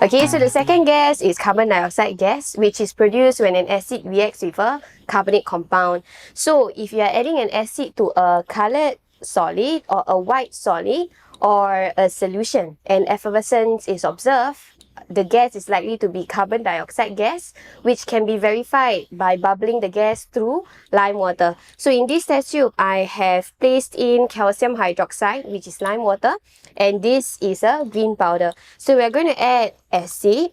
Okay, so the second gas is carbon dioxide gas, which is produced when an acid reacts with a carbonate compound. So if you are adding an acid to a colored solid or a white solid or a solution and effervescence is observed, the gas is likely to be carbon dioxide gas, which can be verified by bubbling the gas through lime water. So in this test tube, I have placed in calcium hydroxide, which is lime water, and this is a green powder. So we're going to add acid.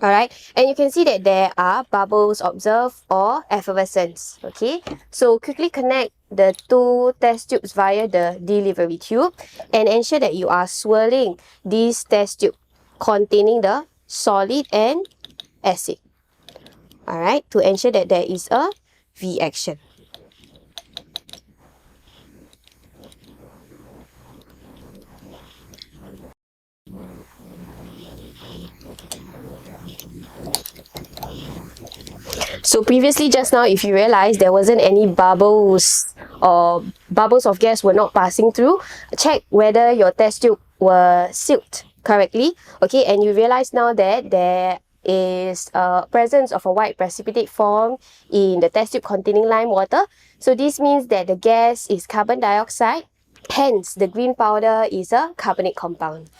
Alright, and you can see that there are bubbles observed or effervescence. Okay, so quickly connect the two test tubes via the delivery tube and ensure that you are swirling this test tube containing the solid and acid. Alright, to ensure that there is a V action. So previously, just now, if you realize there wasn't any bubbles or bubbles of gas were not passing through, check whether your test tube were sealed correctly. Okay, and you realize now that there is a presence of a white precipitate form in the test tube containing lime water. So this means that the gas is carbon dioxide, hence the green powder is a carbonate compound.